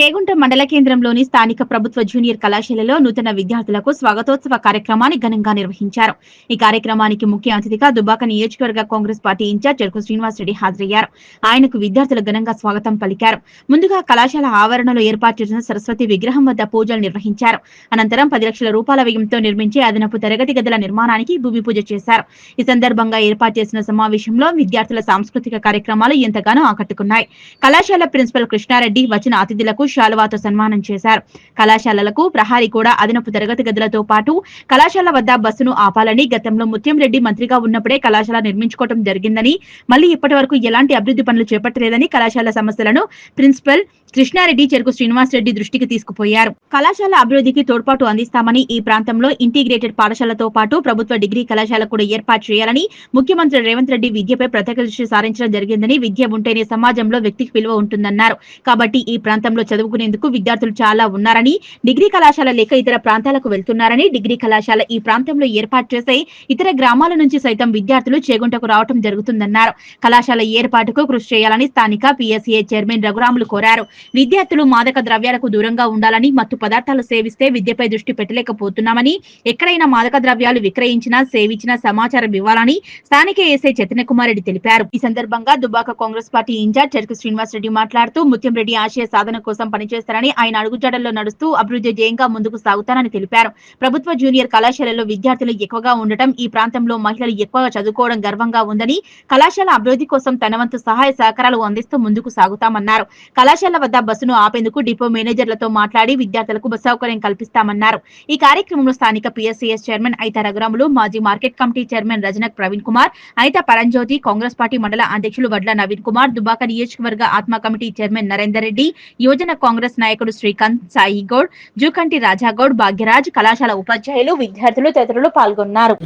చేగుంట మండల కేంద్రంలోని స్థానిక ప్రభుత్వ జూనియర్ కళాశాలలో నూతన విద్యార్థులకు స్వాగతోత్సవ కార్యక్రమాన్ని ఘనంగా నిర్వహించారు. ఈ కార్యక్రమానికి ముఖ్య అతిథిగా దుబ్బాక నియోజకవర్గ కాంగ్రెస్ పార్టీ ఇన్ఛార్జ్ చెరుకు శ్రీనివాసరెడ్డి హాజరయ్యారు. ఆయనకు విద్యార్థులు ఘనంగా స్వాగతం పలికారు. ముందుగా కళాశాల ఆవరణలో ఏర్పాటు చేసిన సరస్వతి విగ్రహం వద్ద పూజలు నిర్వహించారు. అనంతరం 10 లక్షల రూపాయల వ్యయంతో నిర్మించే అదనపు తరగతి గదుల నిర్మాణానికి భూమి పూజ చేశారు. ఈ సందర్భంగా ఏర్పాటు చేసిన సమావేశంలో విద్యార్థుల సాంస్కృతిక కార్యక్రమాలు ఎంతగానో ఆకట్టుకున్నాయి. కళాశాల ప్రిన్సిపల్ కృష్ణారెడ్డి వచ్చిన అతిథులకు శాలువాతో సన్మానం చేశారు. కళాశాలలకు ప్రహారీ కూడా అదనపు తరగతి గదులతో పాటు కళాశాల వద్ద బస్సును ఆపాలని, గతంలో ముత్యంరెడ్డి మంత్రిగా ఉన్నప్పుడే కళాశాల నిర్మించుకోవడం జరిగిందని, మళ్లీ ఇప్పటి వరకు ఎలాంటి అభివృద్ధి పనులు చేపట్టలేదని కళాశాల సమస్యలను ప్రిన్సిపల్ కృష్ణారెడ్డి చెరుకు శ్రీనివాసరెడ్డి దృష్టికి తీసుకుపోయారు. కళాశాల అభివృద్ధికి తోడ్పాటు అందిస్తామని, ఈ ప్రాంతంలో ఇంటిగ్రేటెడ్ పాఠశాలతో పాటు ప్రభుత్వ డిగ్రీ కళాశాల కూడా ఏర్పాటు చేయాలని ముఖ్యమంత్రి రేవంత్ రెడ్డి విద్యపై ప్రత్యేక దృష్టి సారించడం జరిగిందని, విద్య ఉంటేనే సమాజంలో వ్యక్తికి విలువ ఉంటుందన్నారు. కాబట్టి ఈ ప్రాంతంలో చదువుకునేందుకు విద్యార్థులు చాలా ఉన్నారని, డిగ్రీ కళాశాల లేక ఇతర ప్రాంతాలకు వెళ్తున్నారని, డిగ్రీ కళాశాల ఈ ప్రాంతంలో ఏర్పాటు చేసే ఇతర గ్రామాల నుంచి సైతం విద్యార్థులు చేగుంటకు రావడం జరుగుతుందన్నారు. కళాశాల ఏర్పాటుకు కృషి చేయాలని స్థానిక పిఎస్ఏ చైర్మన్ రఘురాములు కోరారు. విద్యార్థులు మాదక ద్రవ్యాలకు దూరంగా ఉండాలని, మత్తు పదార్థాలు సేవిస్తే విద్యపై దృష్టి పెట్టలేకపోతున్నామని, ఎక్కడైనా మాదక ద్రవ్యాలు విక్రయించినా సేవించినా సమాచారం ఇవ్వాలని స్థానిక ఎస్ఐ చైతన్య కుమార్ రెడ్డి తెలిపారు. ఈ సందర్భంగా దుబ్బాక కాంగ్రెస్ పార్టీ ఇన్ఛార్జ్ చెరుకు శ్రీనివాసరెడ్డి మాట్లాడుతూ, ముత్యంరెడ్డి ఆశయ సాధన కోసం పనిచేస్తారని, ఆయన అడుగుజాడల్లో నడుస్తూ అభివృద్ధి ధ్యేయంగా ముందుకు సాగుతారని తెలిపారు. ప్రభుత్వ జూనియర్ కళాశాలలో విద్యార్థులు ఎక్కువగా ఉండటం, ఈ ప్రాంతంలో మహిళలు ఎక్కువగా చదువుకోవడం గర్వంగా ఉందని, కళాశాల అభివృద్ధి కోసం తన వంతు సహాయ సహకారాలు అందిస్తూ ముందుకు సాగుతామన్నారు. కళాశాల వద్ద బస్సును ఆపేందుకు డిపో మేనేజర్లతో మాట్లాడి విద్యార్థులకు బస్ సౌకర్యం కల్పిస్తామన్నారు. ఈ కార్యక్రమంలో స్థానిక పిఎస్సిఎస్ చైర్మన్ ఐత రఘురాములు, మాజీ market committee chairman Rajanak Praveen Kumar, Aitha Paranjyothi, Congress party మండల అధ్యక్షులు వడ్ల నవీన్ కుమార్, దుబ్బాక నియోజకవర్గ ఆత్మ కమిటీ చైర్మన్ నరేందర్ రెడ్డి, యువజన కాంగ్రెస్ నాయకుడు శ్రీకాంత్, సాయిగౌడ్, జూకంటి రాజాగౌడ్, భాగ్యరాజ్, కళాశాల ఉపాధ్యాయులు, విద్యార్థులు తదితరులు పాల్గొన్నారు.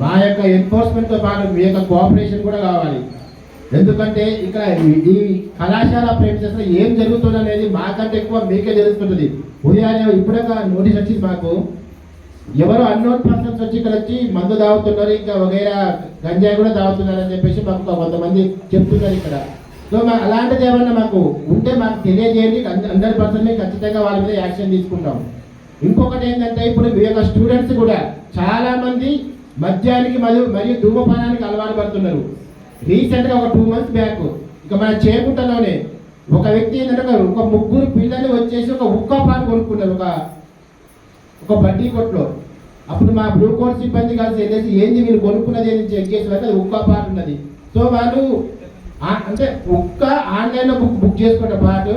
మా యొక్క ఎన్ఫోర్స్మెంట్ తో పాటు మీ యొక్క కోఆపరేషన్ కూడా కావాలి. ఎందుకంటే ఇక్కడ ఈ కళాశాల ప్రేమిస్ ఏం జరుగుతుంది అనేది మాకంటే ఎక్కువ మీకే తెలుస్తుంటుంది. ఉదయాన్నే ఇప్పుడే నోటీస్ వచ్చింది మాకు, ఎవరు అన్నోన్ పర్సన్స్ వచ్చి ఇక్కడ వచ్చి మందు తాగుతున్నారు, ఇంకా వగైరా గంజాయి కూడా తాగుతున్నారు అని చెప్పేసి మాకు కొంతమంది చెప్తున్నారు ఇక్కడ. సో అలాంటిది ఏమన్నా మాకు ఉంటే మాకు తెలియజేయండి. 100% ఖచ్చితంగా వాళ్ళ మీద యాక్షన్ తీసుకుంటాం. ఇంకొకటి ఏంటంటే, ఇప్పుడు మీ యొక్క స్టూడెంట్స్ కూడా చాలా మంది మద్యానికి మరియు ధూమపానానికి అలవాటు పడుతున్నారు. రీసెంట్గా ఒక 2 months బ్యాక్ ఇక మన చేకుంటలోనే ఒక వ్యక్తి ఏంటంటే ఒక 3 పిల్లలు వచ్చేసి ఒక ఉక్కా పాటు కొనుక్కున్నారు ఒక బడ్డీ కొట్లో. అప్పుడు మా బ్లూ కోట్ సిబ్బంది కలిసి వెళ్ళేసి ఏంది వీళ్ళు కొనుక్కున్నది ఏంటి చెక్ చేసి అది ఉక్కా పాటు ఉన్నది. సో వాళ్ళు అంటే ఉక్క ఆన్లైన్లో బుక్ చేసుకుంటే పాట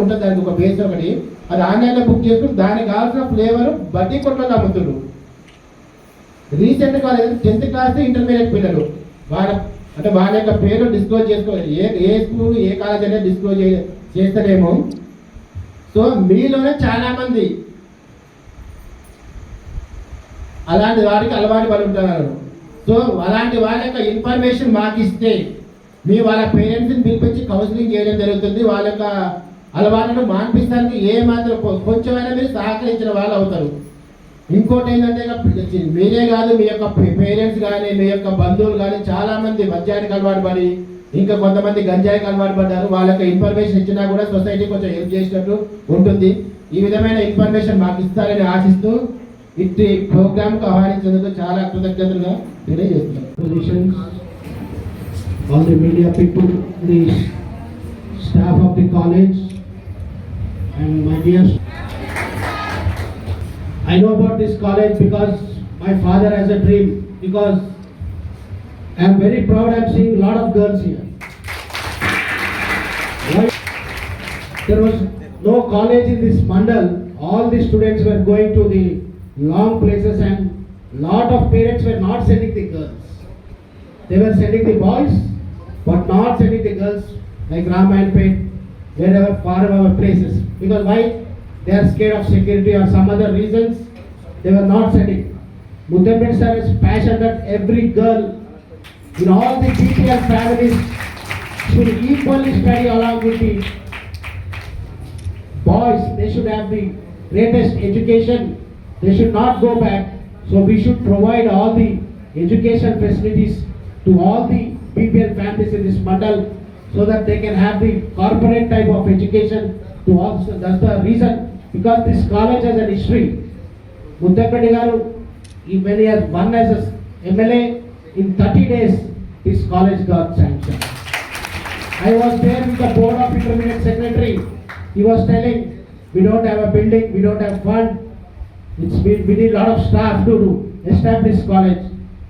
ఉంటుంది, దానికి ఒక బేస్ ఒకటి, అది ఆన్లైన్లో బుక్ చేసుకుని దానికి కావాల్సిన ఫ్లేవర్ బడ్డీ కొట్లో అమ్ముతున్నారు. రీసెంట్గా వాళ్ళు 10th క్లాస్ ఇంటర్మీడియట్ పిల్లలు వాళ్ళ యొక్క పేరు డిస్క్లోజ్ చేసుకోవాలి. ఏ స్కూల్ ఏ కాలేజ్ అనేది డిస్క్లోజ్ చేస్తలేమో. సో మీలోనే చాలా మంది అలాంటి వాడికి అలవాటు పడి ఉంటున్నారు. సో అలాంటి వాళ్ళ యొక్క ఇన్ఫర్మేషన్ మాకు ఇస్తే వాళ్ళ పేరెంట్స్ని పిలిపించి కౌన్సిలింగ్ చేయడం జరుగుతుంది. వాళ్ళ యొక్క అలవాటును మాన్పిస్తానికి ఏ మాత్రం కొంచెమైనా మీరు సహకరించిన వాళ్ళు అవుతారు. ఇంకోటి ఏంటంటే, మీరే కాదు మీ యొక్క పేరెంట్స్ కానీ మీ యొక్క బంధువులు కానీ చాలా మంది మద్యానికి అలవాటు పడి ఇంకా కొంతమంది గంజాయికి అలవాటు పడ్డారు. వాళ్ళ యొక్క ఇన్ఫర్మేషన్ ఇచ్చినా కూడా సొసైటీ కొంచెం హెల్ప్ చేసినట్టు ఉంటుంది. ఈ విధమైన ఇన్ఫర్మేషన్ మాకు ఇస్తారని ఆశిస్తూ ఇట్టి ప్రోగ్రామ్కి ఆహ్వానించేందుకు చాలా కృతజ్ఞతలుగా తెలియజేస్తున్నాం. All the media people, the staff of the college, and my dear, I know about this college because my father has a dream, because I am very proud. I am seeing a lot of girls here. There was no college in this mandal. All the students were going to the long places and lot of parents were not sending the girls. They were sending the boys but not sending the girls like Ramayanpet, wherever far away places. Because why? They are scared of security or some other reasons. They were not sending. Muthamred sir is passionate that every girl in all the BPL families should equally study along with the boys. They should have the greatest education. They should not go back. So we should provide all the education facilities to all the BPL families in this mandal, so that they can have the corporate type of education to also, that's the reason, because this college has an history. Muttapedi garu, when he has won as a MLA, in 30 days, this college got sanctioned. I was there with the board of intermediate secretary. He was telling, we don't have a building, we don't have fund. We need a lot of staff to establish college.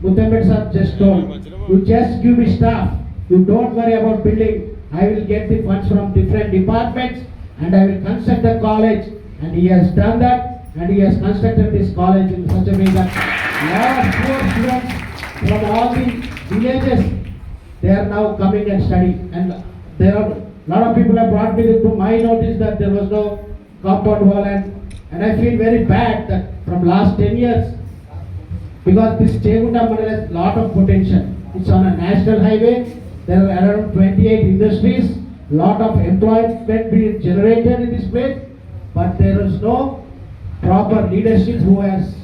Muttapedi sir just told, you just give me staff. You don't worry about building. I will get the funds from different departments and I will construct the college. And he has done that, and he has constructed this college in such a way that lot of poor students from all the villages, they are now coming and studying. And there are lot of people have brought me to my notice that there was no compound wall, and I feel very bad that from last 10 years, because this Chegunda Mandal has lot of potential. It's on a national highway. There are around 28 industries, lot of employment being generated in this place, but there is no proper leadership who has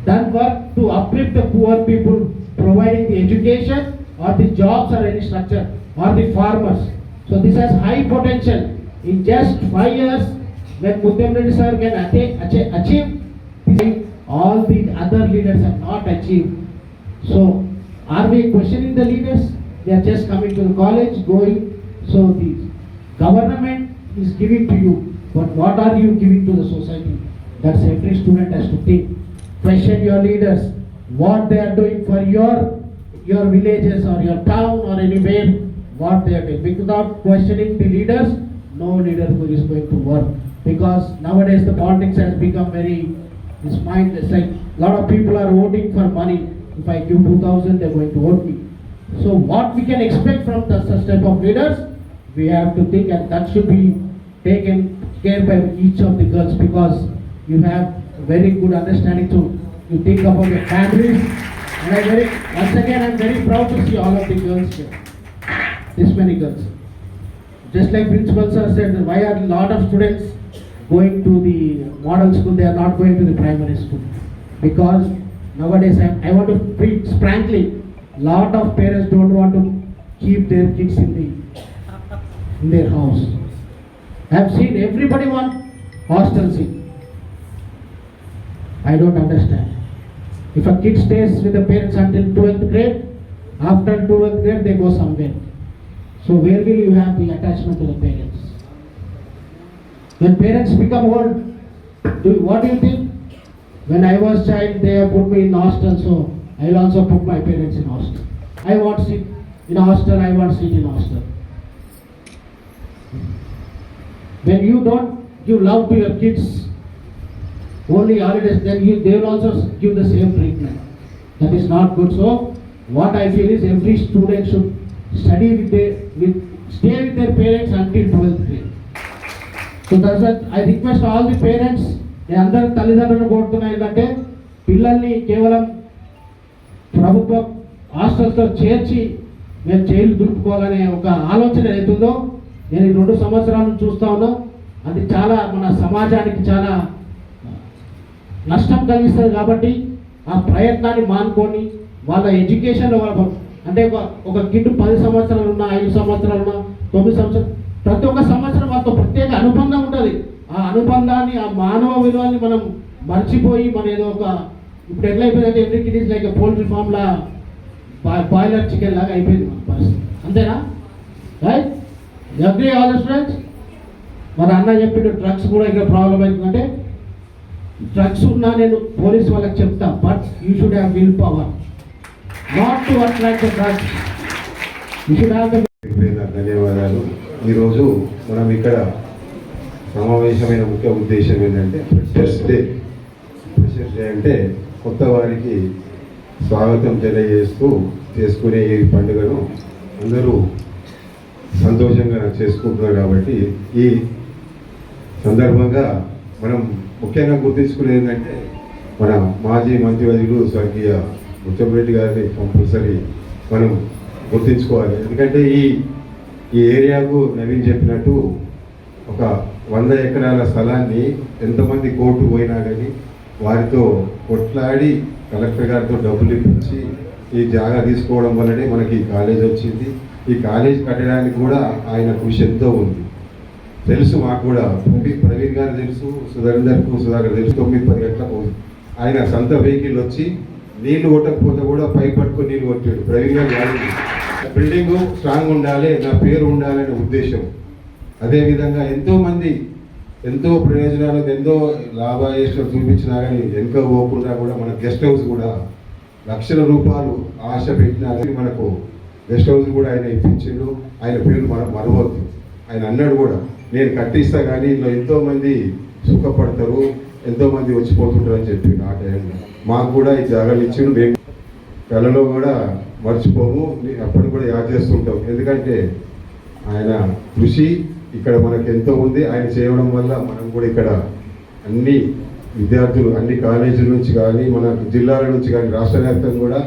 done work to uplift the poor people, providing the education or the jobs or any structure or the farmers. So this has high potential. In just 5 years, when Muttapedi sir can achieve, all the other leaders have not achieved. So are we questioning the leaders? They are just coming to the college, going. So the government is giving to you, but what are you giving to the society? That's every student has to think. Question your leaders, what they are doing for your villages or your town or anywhere, what they are doing. Without questioning the leaders, no leader who is going to work. Because nowadays the politics has become very, this mind is like, a lot of people are voting for money. If I give 2,000, they are going to vote me. So what we can expect from such type of leaders, we have to think, and that should be taken care by each of the girls, because you have very good understanding to you think about your families. And once again I'm very proud to see all of the girls here. This many girls. Just like principal sir said, why are a lot of students going to the model school, they are not going to the primary school? Because nowadays I want to preach frankly, lot of parents don't want to keep their kids in their house. I have seen everybody want hostels in. I don't understand. If a kid stays with the parents until 12th grade, after 12th grade they go somewhere. So where will you have the attachment to the parents? When parents become old, what do you think? When I was child, they have put me in hostel, so I will also put my parents in hostel. I want to sit in hostel, I want to sit in hostel. When you don't give love to your kids, only holidays, then they will also give the same treatment. That is not good. So what I feel is every student should study stay with their parents until 12th grade. So that's what I request all the parents. నేను అందరు తల్లిదండ్రులను కోరుతున్నా ఏంటంటే పిల్లల్ని కేవలం ప్రభుత్వ హాస్టల్స్లో చేర్చి మేము జైలు దులుపుకోవాలనే ఒక ఆలోచన ఏతుందో నేను ఈ 2 సంవత్సరాలు చూస్తా ఉన్నా. అది చాలా మన సమాజానికి చాలా నష్టం కలిగిస్తుంది. కాబట్టి ఆ ప్రయత్నాన్ని మానుకొని వాళ్ళ ఎడ్యుకేషన్లో వాళ్ళ అంటే ఒక కిడ్ 10 సంవత్సరాలు ఉన్నా, 5 సంవత్సరాలు ఉన్నా, 9 సంవత్సరాలు, ప్రతి ఒక్క సంవత్సరం వాళ్ళతో ప్రత్యేక అనుబంధం ఉంటుంది. ఆ అనుబంధాన్ని, ఆ మానవ విలువల్ని మనం మర్చిపోయి మన ఏదో ఒక ఇప్పుడు ఎట్లా అయిపోయిందంటే every kid is like poultry ఫామ్లా boiler chicken లాగా అయిపోయింది మన పరిస్థితి. అంతేనా? Right? Agree all the students? మన అన్న చెప్పిన డ్రగ్స్ కూడా ఇక్కడ ప్రాబ్లం అవుతుందంటే డ్రగ్స్ ఉన్నా నేను పోలీస్ వాళ్ళకి చెప్తా, but you should have will power not to attract the drugs. You should have the. ధన్యవాదాలు. ఈరోజు మనం ఇక్కడ సమావేశమైన ముఖ్య ఉద్దేశం ఏంటంటే ఫ్రెషర్స్ డే. ఫ్రెషర్స్ డే అంటే కొత్త వారికి స్వాగతం తెలియజేస్తూ చేసుకునే ఈ పండుగను అందరూ సంతోషంగా చేసుకుంటున్నారు. కాబట్టి ఈ సందర్భంగా మనం ముఖ్యంగా గుర్తించుకునేది ఏంటంటే మన మాజీ మంత్రివర్యులు స్వర్గీయ ముత్తపరెడ్డి గారిని కంపల్సరీ మనం గుర్తించుకోవాలి. ఎందుకంటే ఈ ఏరియాకు నవీన్ చెప్పినట్టు ఒక 100 ఎకరాల స్థలాన్ని ఎంతమంది కోర్టు పోయినా కానీ వారితో కొట్లాడి కలెక్టర్ గారితో డబ్బులు ఇప్పించి ఈ జాగా తీసుకోవడం వల్లనే మనకి ఈ కాలేజ్ వచ్చింది. ఈ కాలేజ్ కట్టడానికి కూడా ఆయన కృషి ఎంతో ఉంది. తెలుసు మాకు కూడా, ప్రవీణ్ గారు తెలుసు, సుధాకర్ తెలుసు. 9-10 గంటలకు ఆయన సొంత వెహికల్ వచ్చి నీళ్లు కొట్టకపోతే కూడా పైప్ పట్టుకొని నీళ్ళు కొట్టాడు. ప్రవీణ్ గారు బిల్డింగ్ స్ట్రాంగ్ ఉండాలి, నా పేరు ఉండాలనే ఉద్దేశం. అదేవిధంగా ఎంతో ప్రయోజనాలు, ఎంతో లాభాయేషం చూపించినా కానీ వెనుక పోకుండా కూడా మన గెస్ట్ హౌస్ కూడా లక్షల రూపాయలు ఆశ పెట్టినా కానీ మనకు గెస్ట్ హౌస్ కూడా ఆయన ఇప్పించిండు. ఆయన పేరు మనం మరవద్దు. ఆయన అన్నాడు కూడా, నేను కట్టిస్తా కానీ ఇందులో ఎంతోమంది సుఖపడతారు, ఎంతోమంది వచ్చిపోతుంటారు అని చెప్పి ఆ టైంలో మాకు కూడా ఈ జాగాలు ఇచ్చిండు. మేము కళలో కూడా మర్చిపోము, అప్పటికి కూడా యాద్ చేస్తుంటాం. ఎందుకంటే ఆయన కృషి ఇక్కడ మనకు ఎంతో ఉంది. ఆయన చేయడం వల్ల మనం కూడా ఇక్కడ అన్ని విద్యార్థులు అన్ని కాలేజీల నుంచి కానీ, మన జిల్లాల నుంచి కానీ, రాష్ట్ర వ్యాప్తంగా కూడా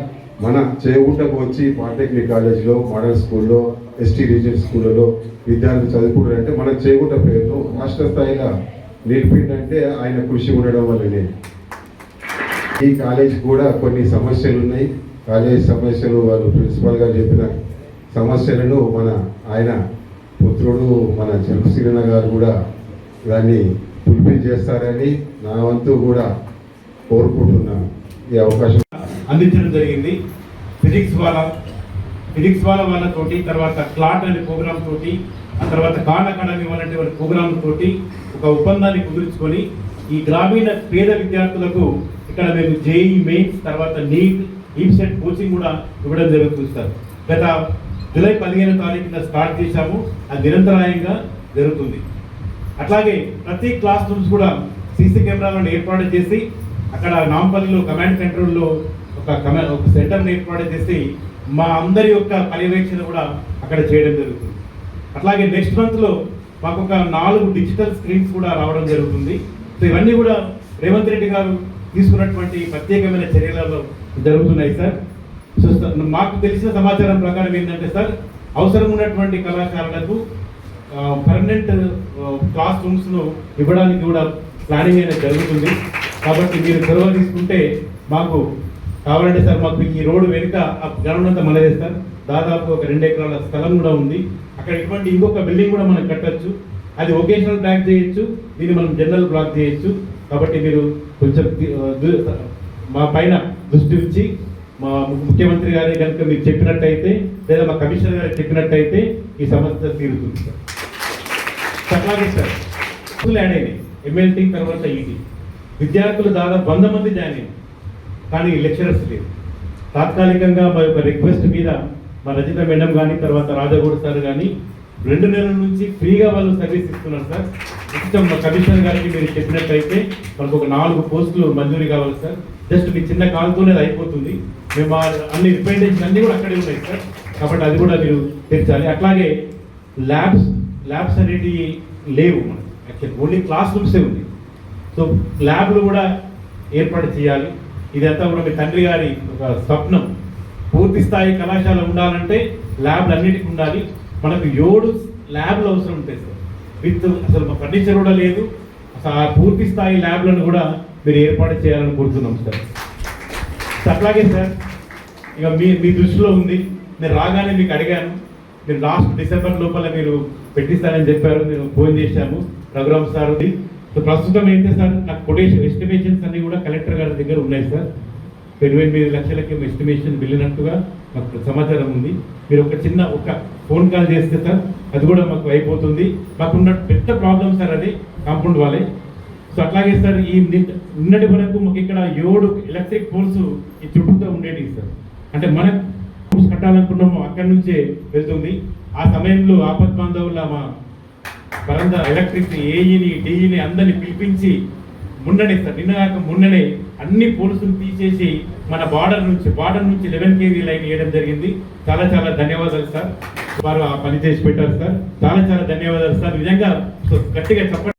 మన చేగుంటకు వచ్చి పాలిటెక్నిక్ కాలేజీలో, మోడల్ స్కూల్లో, ఎస్టీ రీజియన్ స్కూళ్ళలో విద్యార్థులు చదువుకుంటారంటే మన చేగుంట పేరును రాష్ట్ర స్థాయిలో నిలిపిందంటే ఆయన కృషి ఉండడం వల్లనే. ఈ కాలేజ్ కూడా కొన్ని సమస్యలు ఉన్నాయి. కాలేజ్ సమస్యలు వాళ్ళు ప్రిన్సిపల్ గారు చెప్పిన సమస్యలను ఆయన పుత్రుడు మన చెరుకుశ్రీరణ గారు కూడా దాన్ని ఫుల్ఫిల్ చేస్తారని నా వంతు కూడా కోరుకుంటున్నాను. ఈ అవకాశం అందించడం జరిగింది. ఫిజిక్స్ వాళ్ళతోటి, తర్వాత క్లాట్ అనే ప్రోగ్రామ్ తోటి, ఆ తర్వాత ఖాన్ అకాడమీ అలాంటి ప్రోగ్రామ్ తోటి ఒక ఒప్పందాన్ని కుదుర్చుకొని ఈ గ్రామీణ పేద విద్యార్థులకు ఇక్కడ మేము జేఈ మెయిన్స్, తర్వాత నీట్, ఈప్సెట్ కోచింగ్ కూడా ఇవ్వడం జరుగుతుంది సార్. గత జూలై 15వ తారీఖున స్టార్ట్ చేశాము. అది నిరంతరాయంగా జరుగుతుంది. అట్లాగే ప్రతి క్లాస్ రూమ్స్ కూడా సీసీ కెమెరాలను ఏర్పాటు చేసి అక్కడ నాంపల్లిలో కమాండ్ కంట్రోల్లో ఒక సెంటర్ని ఏర్పాటు చేసి మా అందరి యొక్క పర్యవేక్షణ కూడా అక్కడ చేయడం జరుగుతుంది. అట్లాగే నెక్స్ట్ మంత్లో మాకు ఒక 4 డిజిటల్ స్క్రీన్స్ కూడా రావడం జరుగుతుంది. సో ఇవన్నీ కూడా రేవంత్ రెడ్డి గారు తీసుకున్నటువంటి ప్రత్యేకమైన చర్యలలో జరుగుతున్నాయి సార్. సో మాకు తెలిసిన సమాచారం ప్రకారం ఏంటంటే సార్, అవసరం ఉన్నటువంటి కళాశాలలకు పర్మనెంట్ క్లాస్ రూమ్స్ను ఇవ్వడానికి కూడా ప్లానింగ్ అనేది జరుగుతుంది. కాబట్టి మీరు చొరవ తీసుకుంటే మాకు కావాలంటే సార్, మాకు ఈ రోడ్డు వెనుక ఆ గ్రౌండ్ అంతా మనదే సార్. దాదాపు ఒక 2 ఎకరాల స్థలం కూడా ఉంది. అక్కడ ఇటువంటి ఇంకొక బిల్డింగ్ కూడా మనం కట్టచ్చు. అది వొకేషనల్ బ్లాక్ చేయొచ్చు, దీన్ని మనం జనరల్ బ్లాక్ చేయొచ్చు. కాబట్టి మీరు కొంచెం మా పైన దృష్టి ఉంచి మా ముఖ్యమంత్రి గారి కనుక మీరు చెప్పినట్టయితే, లేదా మా కమిషనర్ గారికి చెప్పినట్టయితే ఈ సమస్య తీరుతుంది సార్. అట్లాగే సార్ యాడ్ అయినాయి, ఎంఎల్టీ తర్వాత ఈటీ విద్యార్థులు దాదాపు 100 మంది జాయిన్ అయ్యారు, కానీ లెక్చరర్స్ లేరు. తాత్కాలికంగా మా యొక్క రిక్వెస్ట్ మీద మా రజిత మేడం కానీ, తర్వాత రాజగౌడ్ సార్ కానీ 2 నెలల నుంచి ఫ్రీగా వాళ్ళు సర్వీస్ ఇస్తున్నారు సార్. ప్రస్తుతం మా కమిషనర్ గారికి మీరు చెప్పినట్టయితే మనకు ఒక 4 పోస్టులు మంజూరీ కావాలి సార్. జస్ట్ మీ చిన్న కాల్తోనే అయిపోతుంది. మేము అన్ని రిప్రజెంటేషన్ అన్నీ కూడా అక్కడే ఉన్నాయి సార్. కాబట్టి అది కూడా మీరు తెచ్చాలి. అట్లాగే ల్యాబ్స్ అనేవి లేవు మనకి, యాక్చువల్లీ ఓన్లీ క్లాస్ రూమ్సే ఉంది. సో ల్యాబ్లు కూడా ఏర్పాటు చేయాలి. ఇదంతా కూడా మీ తండ్రి గారి ఒక స్వప్నం. పూర్తి స్థాయి కళాశాల ఉండాలంటే ల్యాబ్లు అన్నిటికీ ఉండాలి. మనకు 7 ల్యాబ్లు అవసరం ఉంటాయి సార్. అసలు మా ఫర్నిచర్ కూడా లేదు. అసలు ఆ పూర్తి స్థాయి ల్యాబ్లను కూడా మీరు ఏర్పాటు చేయాలని కోరుతున్నాం సార్. అట్లాగే సార్, ఇక మీ దృష్టిలో ఉంది. నేను రాగానే మీకు అడిగాను, మీరు లాస్ట్ డిసెంబర్ లోపల మీరు పెట్టిస్తారని చెప్పారు. నేను ఫోన్ చేశాము రఘురామ్ సార్. సో ప్రస్తుతం ఏంటి సార్, నాకు కొటేషన్ ఎస్టిమేషన్స్ అన్ని కూడా కలెక్టర్ గారి దగ్గర ఉన్నాయి సార్. 28 లక్షలకి ఎస్టిమేషన్ వెళ్ళినట్టుగా మాకు సమాచారం ఉంది. మీరు ఒక ఫోన్ కాల్ చేస్తే సార్ అది కూడా మాకు అయిపోతుంది. మాకున్న పెద్ద ప్రాబ్లం సార్ అది కాంపౌండ్ వాళ్ళే. సో అట్లాగే సార్, ఈ నిన్నటి వరకు మాకు ఇక్కడ 7 ఎలక్ట్రిక్ పోల్స్ ఈ చుట్టూతో ఉండేవి సార్. అంటే మనం కట్టాలనుకున్నాము అక్కడి నుంచే వెళ్తుంది. ఆ సమయంలో ఆపద్బాంధవుల మా పరంగా ఎలక్ట్రిక్ ఏఈని డిఈని అందరినీ పిలిపించి మొన్ననే సార్, మొన్ననే అన్ని పోల్సులు తీసేసి మన బార్డర్ నుంచి 11 kV లైన్ వేయడం జరిగింది. చాలా ధన్యవాదాలు సార్. వారు ఆ పని చేసి పెట్టారు సార్. చాలా ధన్యవాదాలు సార్. నిజంగా గట్టిగా చెప్పండి.